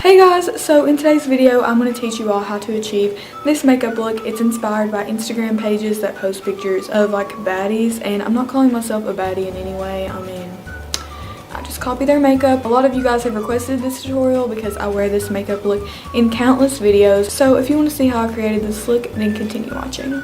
Hey guys, so in today's video I'm going to teach you all how to achieve this makeup look. It's inspired by Instagram pages that post pictures of like baddies, and I'm not calling myself a baddie in any way. I mean, I just copy their makeup. A lot of you guys have requested this tutorial because I wear this makeup look in countless videos. So if you want to see how I created this look, then continue watching.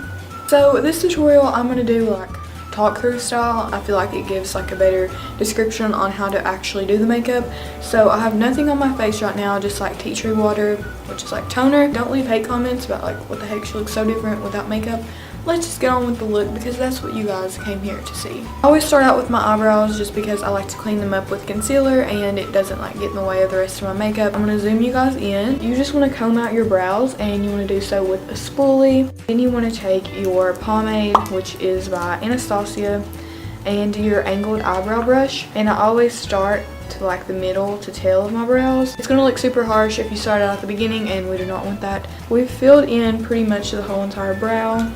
So this tutorial I'm going to do like talk through style. I feel like it gives like a better description on how to actually do the makeup. So I have nothing on my face right now, just like tea tree water, which is like toner. Don't leave hate comments about like what the heck she looks so different without makeup. Let's just get on with the look because that's what you guys came here to see. I always start out with my eyebrows just because I like to clean them up with concealer and it doesn't like get in the way of the rest of my makeup. I'm going to zoom you guys in. You just want to comb out your brows and you want to do so with a spoolie. Then you want to take your pomade, which is by Anastasia, and your angled eyebrow brush. And I always start to like the middle to tail of my brows. It's going to look super harsh if you start out at the beginning, and we do not want that. We've filled in pretty much the whole entire brow.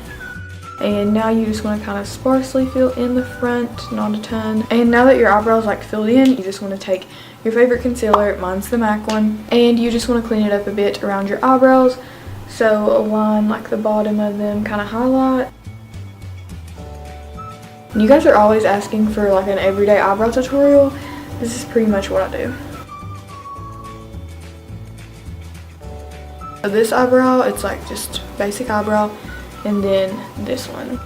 And now you just want to kind of sparsely fill in the front, not a ton. And now that your eyebrows like filled in, you just want to take your favorite concealer, mine's the MAC one, and you just want to clean it up a bit around your eyebrows. So align like the bottom of them, kind of highlight. And you guys are always asking for like an everyday eyebrow tutorial. This is pretty much what I do. So this eyebrow, it's like just basic eyebrow. And then this one.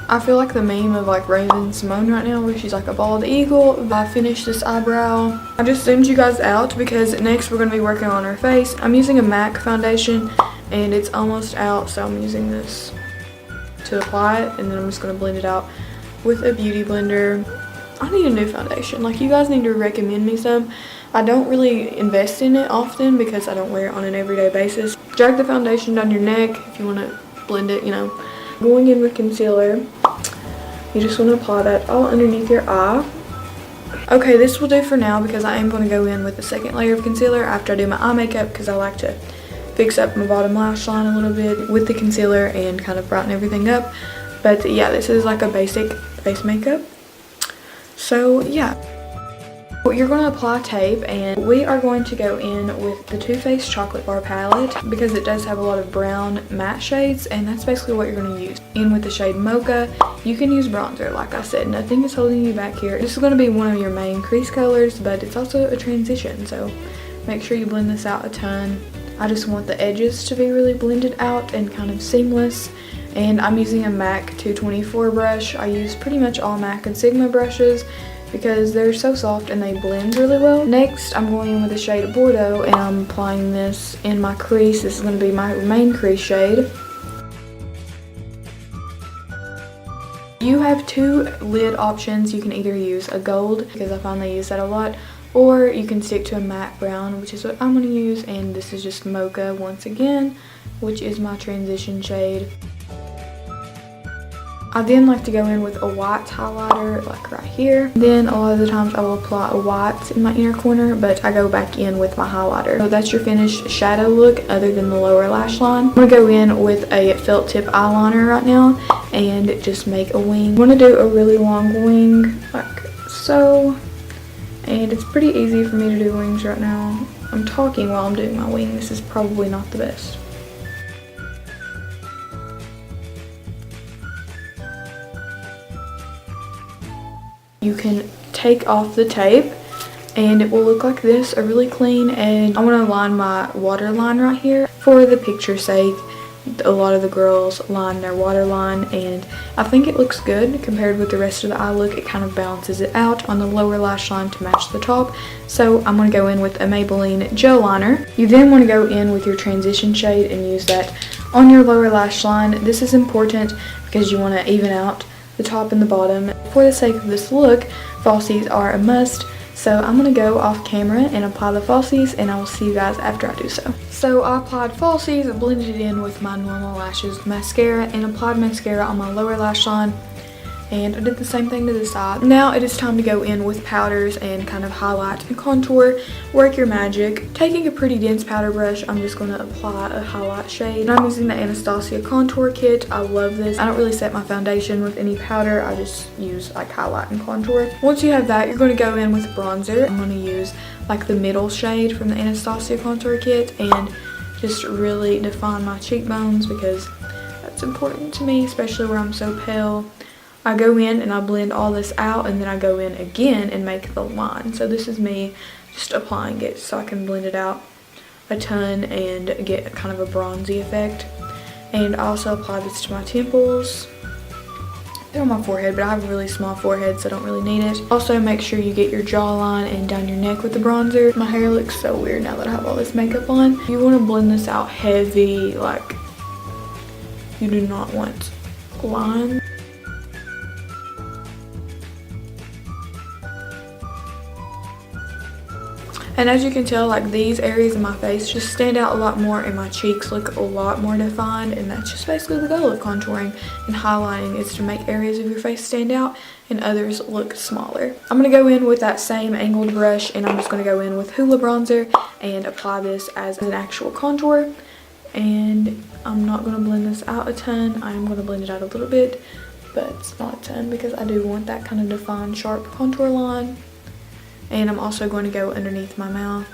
I feel like the meme of like Raven Simone right now where she's like a bald eagle. I finished this eyebrow. I just zoomed you guys out because next we're going to be working on her face. I'm using a MAC foundation and it's almost out, so I'm using this to apply it, and then I'm just going to blend it out with a beauty blender. I need a new foundation. Like, you guys need to recommend me some. I don't really invest in it often because I don't wear it on an everyday basis. Drag the foundation down your neck if you want to blend it, you know. Going in with concealer, you just want to apply that all underneath your eye. Okay, this will do for now because I am going to go in with a second layer of concealer after I do my eye makeup because I like to fix up my bottom lash line a little bit with the concealer and kind of brighten everything up. But yeah, this is like a basic face makeup. So yeah. You're going to apply tape, and we are going to go in with the Too Faced Chocolate Bar palette because it does have a lot of brown matte shades, and that's basically what you're going to use. In with the shade Mocha. You can use bronzer, like I said, nothing is holding you back here. This is going to be one of your main crease colors, but it's also a transition, so make sure you blend this out a ton. I just want the edges to be really blended out and kind of seamless. And I'm using a MAC 224 brush. I use pretty much all MAC and Sigma brushes because they're so soft and they blend really well. Next, I'm going in with the shade Bordeaux and I'm applying this in my crease. This is going to be my main crease shade. You have two lid options. You can either use a gold, because I find they use that a lot, or you can stick to a matte brown, which is what I'm going to use, and this is just Mocha once again, which is my transition shade. I then like to go in with a white highlighter, like right here. Then a lot of the times I will apply a white in my inner corner, but I go back in with my highlighter. So that's your finished shadow look other than the lower lash line. I'm going to go in with a felt tip eyeliner right now and just make a wing. I want to do a really long wing, like so. And it's pretty easy for me to do wings right now. I'm talking while I'm doing my wing. This is probably not the best. You can take off the tape and it will look like this, a really clean edge. I want to line my waterline right here for the picture's sake. A lot of the girls line their waterline and I think it looks good compared with the rest of the eye look. It kind of balances it out on the lower lash line to match the top. So I'm going to go in with a Maybelline gel liner. You then want to go in with your transition shade and use that on your lower lash line. This is important because you want to even out the top and the bottom. For the sake of this look, falsies are a must. So I'm going to go off camera and apply the falsies, and I will see you guys after I do so. So I applied falsies, blended it in with my normal lashes mascara, and applied mascara on my lower lash line. And I did the same thing to the side. Now it is time to go in with powders and kind of highlight and contour. Work your magic. Taking a pretty dense powder brush, I'm just going to apply a highlight shade. And I'm using the Anastasia contour kit. I love this. I don't really set my foundation with any powder. I just use like highlight and contour. Once you have that, you're going to go in with bronzer. I'm going to use like the middle shade from the Anastasia contour kit and just really define my cheekbones because that's important to me, especially where I'm so pale. I go in and I blend all this out, and then I go in again and make the line. So this is me just applying it so I can blend it out a ton and get kind of a bronzy effect. And I also apply this to my temples. They're on my forehead, but I have a really small forehead, so I don't really need it. Also, make sure you get your jawline and down your neck with the bronzer. My hair looks so weird now that I have all this makeup on. You want to blend this out heavy, like you do not want lines. And as you can tell, like these areas of my face just stand out a lot more and my cheeks look a lot more defined, and that's just basically the goal of contouring and highlighting, is to make areas of your face stand out and others look smaller. I'm going to go in with that same angled brush, and I'm just going to go in with Hoola bronzer and apply this as an actual contour. And I'm not going to blend this out a ton. I am going to blend it out a little bit, but not a ton because I do want that kind of defined sharp contour line. And I'm also going to go underneath my mouth.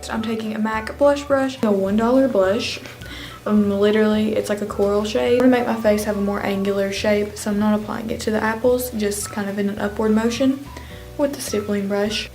I'm taking a MAC blush brush, a $1 blush. Literally, it's like a coral shade. I'm going to make my face have a more angular shape, so I'm not applying it to the apples, just kind of in an upward motion with the stippling brush.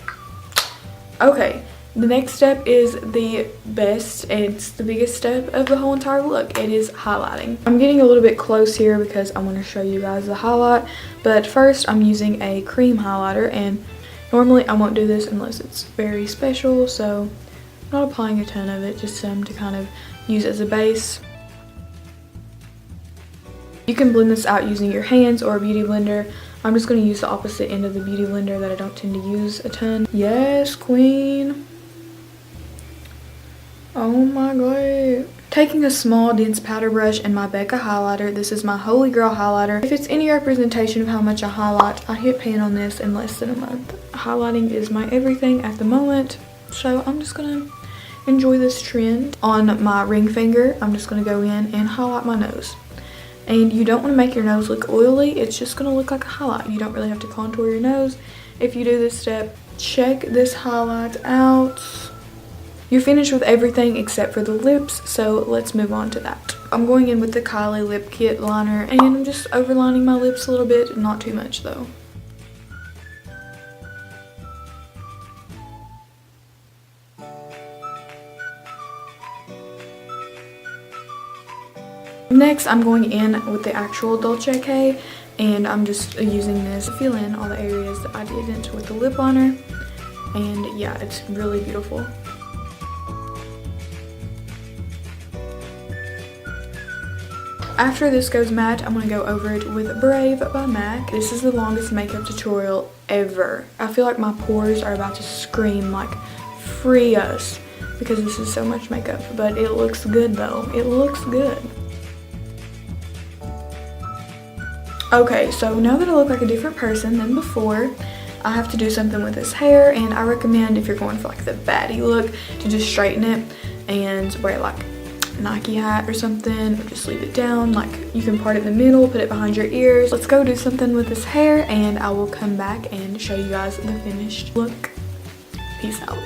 Okay. The next step is the best, and it's the biggest step of the whole entire look. It is highlighting. I'm getting a little bit close here because I want to show you guys the highlight, but first I'm using a cream highlighter, and normally I won't do this unless it's very special, so I'm not applying a ton of it, just some to kind of use as a base. You can blend this out using your hands or a beauty blender. I'm just going to use the opposite end of the beauty blender that I don't tend to use a ton. Yes, queen. Oh my god. Taking a small dense powder brush and my BECCA highlighter. This is my Holy Grail highlighter. If it's any representation of how much I highlight, I hit pan on this in less than a month. Highlighting is my everything at the moment, so I'm just gonna enjoy this trend. On my ring finger, I'm just gonna go in and highlight my nose. And you don't want to make your nose look oily, it's just gonna look like a highlight. You don't really have to contour your nose if you do this step. Check this highlight out. You're finished with everything except for the lips, so let's move on to that. I'm going in with the Kylie lip kit liner, and I'm just overlining my lips a little bit, not too much though. Next, I'm going in with the actual Dolce K, and I'm just using this to fill in all the areas that I didn't with the lip liner. And yeah, it's really beautiful. After this goes matte, I'm going to go over it with Brave by MAC. This is the longest makeup tutorial ever. I feel like my pores are about to scream like, free us, because this is so much makeup. But it looks good though. It looks good. Okay, so now that I look like a different person than before, I have to do something with this hair, and I recommend, if you're going for like the baddie look, to just straighten it and wear like Nike hat or something, or just leave it down. Like, you can part it in the middle, put it behind your ears. Let's go do something with this hair, and I will come back and show you guys the finished look. Peace out.